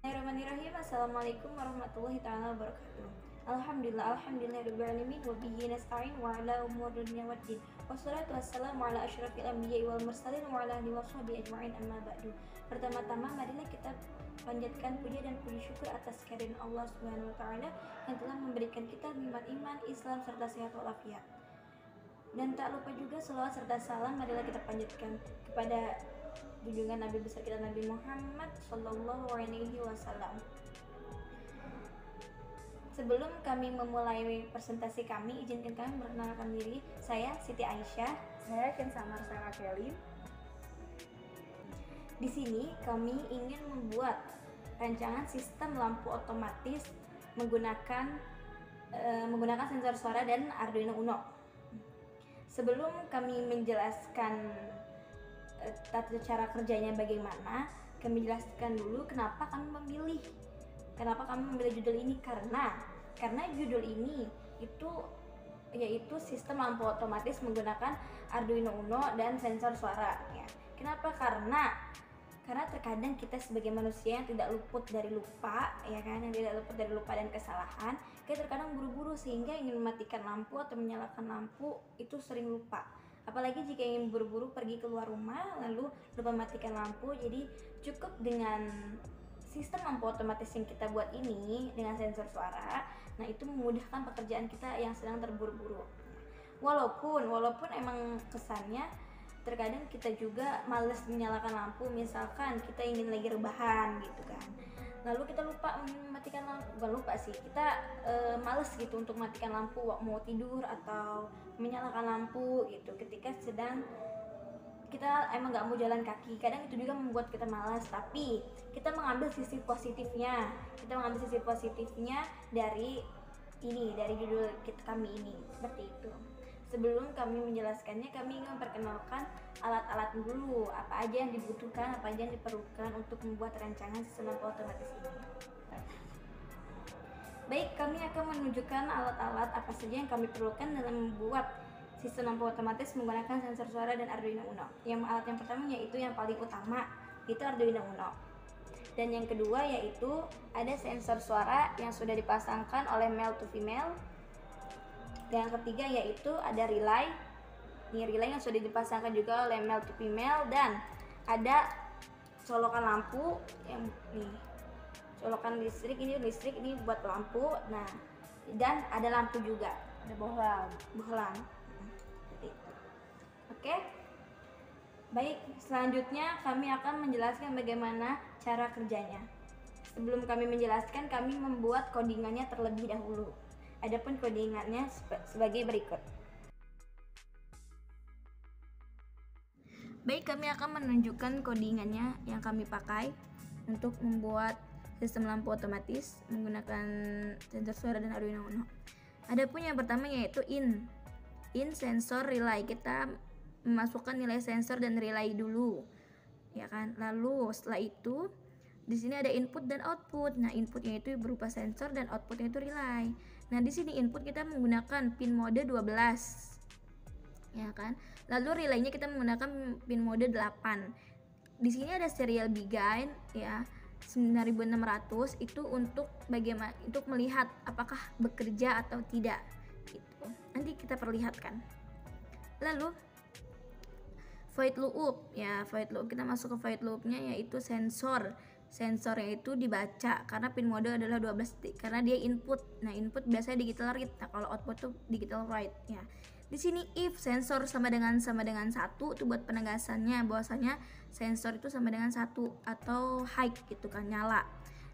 Bismillahirrahmanirrahim. Assalamualaikum warahmatullahi taala wabarakatuh. Alhamdulillahirabbil alamin wa bihi nasta'in wa ala umuri dunya waddin. Wassalatu wassalamu ala asyrafil anbiya'i wal mursalin wa ala alihi washabihi ajma'in amma ba'du. Pertama-tama marilah kita panjatkan puja dan puji syukur atas kehadiran Allah Subhanahu wa taala yang telah memberikan kita nikmat iman, Islam serta sehat walafiat. Dan tak lupa juga selawat serta salam marilah kita panjatkan kepada junjungan Nabi besar kita Nabi Muhammad Sallallahu Alaihi Wasallam. Sebelum kami memulai presentasi kami, izinkan kami memperkenalkan diri. Saya Siti Aisyah. Saya Kensamar Sarah Kelly. Di sini kami ingin membuat rancangan sistem lampu otomatis menggunakan sensor suara dan Arduino Uno. Sebelum kami menjelaskan tata cara kerjanya bagaimana, kami jelaskan dulu kenapa kami memilih judul ini. Karena judul ini yaitu sistem lampu otomatis menggunakan Arduino Uno dan sensor suara ya. Kenapa? Karena terkadang kita sebagai manusia yang tidak luput dari lupa dan kesalahan, kita terkadang buru-buru sehingga ingin mematikan lampu atau menyalakan lampu itu sering lupa. Apalagi jika ingin buru-buru pergi keluar rumah lalu lupa mematikan lampu. Jadi cukup dengan sistem lampu otomatis yang kita buat ini dengan sensor suara, nah itu memudahkan pekerjaan kita yang sedang terburu-buru. Walaupun emang kesannya terkadang kita juga males menyalakan lampu, misalkan kita ingin lagi rebahan gitu kan, lalu kita lupa mematikan lampu, bukan lupa sih, kita males gitu untuk matikan lampu mau tidur atau menyalakan lampu gitu ketika sedang kita emang nggak mau jalan kaki. Kadang itu juga membuat kita malas, tapi kita mengambil sisi positifnya dari judul kami ini, seperti itu. Sebelum kami menjelaskannya, kami ingin memperkenalkan alat-alat dulu, apa aja yang dibutuhkan, apa aja yang diperlukan untuk membuat rancangan sistem lampu otomatis ini. Baik, kami akan menunjukkan alat-alat apa saja yang kami perlukan dalam membuat sistem lampu otomatis menggunakan sensor suara dan Arduino Uno. Alat yang pertama yaitu yang paling utama, itu Arduino Uno. Dan yang kedua yaitu ada sensor suara yang sudah dipasangkan oleh male to female. Dan yang ketiga yaitu ada relay. Ini relay yang sudah dipasangkan juga oleh male to female, dan ada colokan lampu yang nih, colokan listrik ini buat lampu. Nah, dan ada lampu juga, Ada bohlam. Seperti itu. Oke. Baik, selanjutnya kami akan menjelaskan bagaimana cara kerjanya. Sebelum kami menjelaskan, kami membuat codingannya terlebih dahulu. Adapun codingannya sebagai berikut. Baik, kami akan menunjukkan codingannya yang kami pakai untuk membuat sistem lampu otomatis menggunakan sensor suara dan Arduino Uno. Adapun yang pertama yaitu in sensor relay. Kita memasukkan nilai sensor dan relay dulu, ya kan. Lalu setelah itu di sini ada input dan output. Nah, inputnya itu berupa sensor dan outputnya itu relay. Nah, di sini input kita menggunakan pin mode 12. Ya kan? Lalu relaynya kita menggunakan pin mode 8. Di sini ada serial began ya, 9600 itu untuk melihat apakah bekerja atau tidak gitu. Nanti kita perlihatkan. Lalu void loop kita masuk ke void loopnya, yaitu sensornya itu dibaca karena pin mode adalah 12 karena dia input. Nah, input biasanya digital read. Nah, kalau output tuh digital write ya. Di sini if sensor sama dengan 1 itu buat penegasannya bahwasanya sensor itu sama dengan 1 atau high gitu kan, nyala.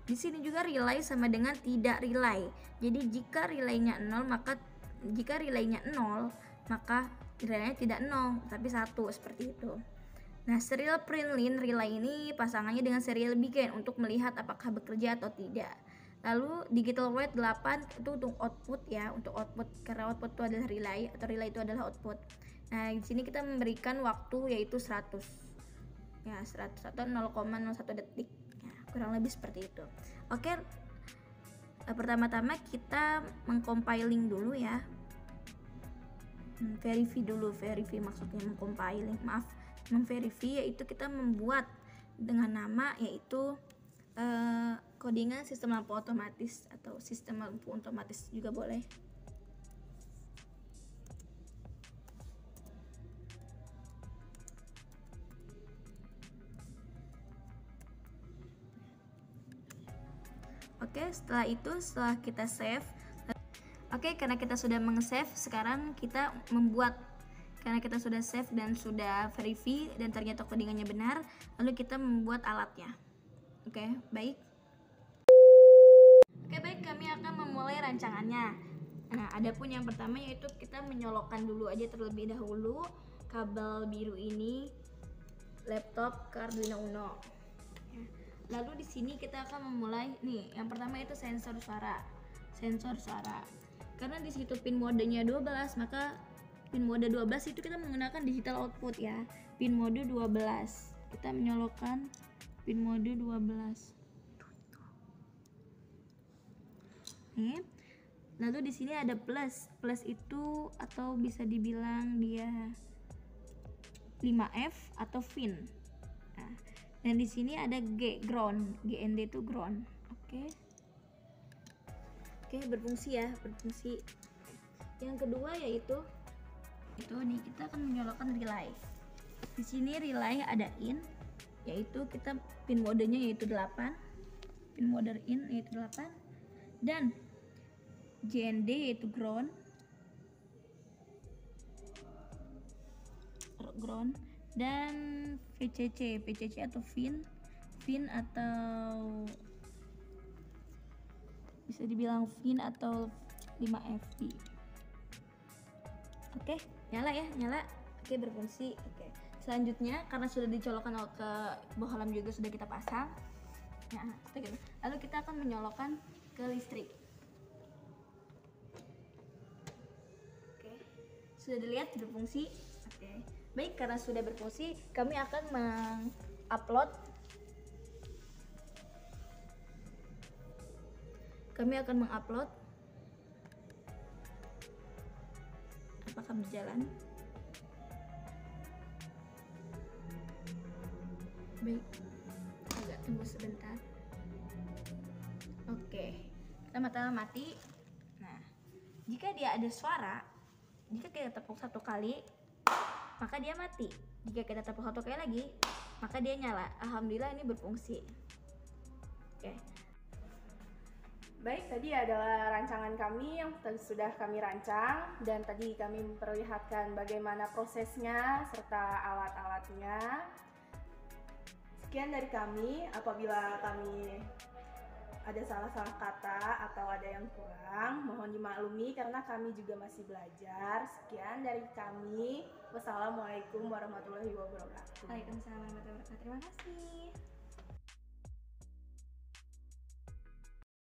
Di sini juga relay sama dengan tidak relay. Jadi jika relaynya 0 maka relaynya tidak 0 tapi 1, seperti itu. Nah, serial println relay ini pasangannya dengan serial began untuk melihat apakah bekerja atau tidak. Lalu digital write 8 itu untuk output ya, untuk output karena output itu adalah relay atau relay itu adalah output. Nah, di sini kita memberikan waktu yaitu 100. Ya, 100 atau 0,01 detik. Ya, kurang lebih seperti itu. Oke. Pertama-tama kita mengcompiling dulu ya. Memverify yaitu kita membuat dengan nama yaitu codingan sistem lampu otomatis atau sistem lampu otomatis juga boleh. Oke, setelah kita save. Oke, karena kita sudah meng-save, sekarang kita membuat. Karena kita sudah save dan sudah verify dan ternyata codingannya benar, lalu kita membuat alatnya. Oke, baik. Oke, baik, kami akan memulai rancangannya. Nah, adapun yang pertama yaitu kita menyolokkan dulu aja terlebih dahulu kabel biru ini laptop ke Arduino Uno. Lalu di sini kita akan memulai nih, yang pertama itu sensor suara. Karena di situ pin modenya 12, maka pin mode 12 itu kita menggunakan digital output ya. Pin mode 12. Kita menyolokkan pin mode 12. Nih. Lalu di sini ada plus. Plus itu atau bisa dibilang dia 5F atau fin. Nah, dan di sini ada G, ground. GND itu ground. Oke, berfungsi ya, berfungsi. Yang kedua yaitu itu nih, kita akan menyalakan relay. Di sini relay ada in, yaitu kita pin modenya yaitu 8. Pin mode in yaitu 8 dan GND yaitu ground dan VCC atau fin atau bisa dibilang fin atau 5FP. Oke, nyala. Oke, berfungsi. Oke. Selanjutnya karena sudah dicolokkan ke bohlam juga sudah kita pasang. Nah, lalu kita akan menyolokkan ke listrik. Oke. Sudah dilihat berfungsi. Oke. Baik, karena sudah berfungsi, kami akan mengupload apakah berjalan. Baik, agak tunggu sebentar. Oke, pertama-tama mati. Nah, jika dia ada suara, jika kita tepuk 1 kali, maka dia mati. Jika kita tepuk 1 kali lagi, maka dia nyala. Alhamdulillah ini berfungsi. Oke. Baik, tadi adalah rancangan kami yang sudah kami rancang, dan tadi kami memperlihatkan bagaimana prosesnya serta alat-alatnya. Sekian dari kami. Apabila kami ada salah-salah kata atau ada yang kurang, mohon dimaklumi karena kami juga masih belajar. Sekian dari kami. Wassalamualaikum warahmatullahi wabarakatuh. Waalaikumsalam warahmatullahi wabarakatuh. Terima kasih.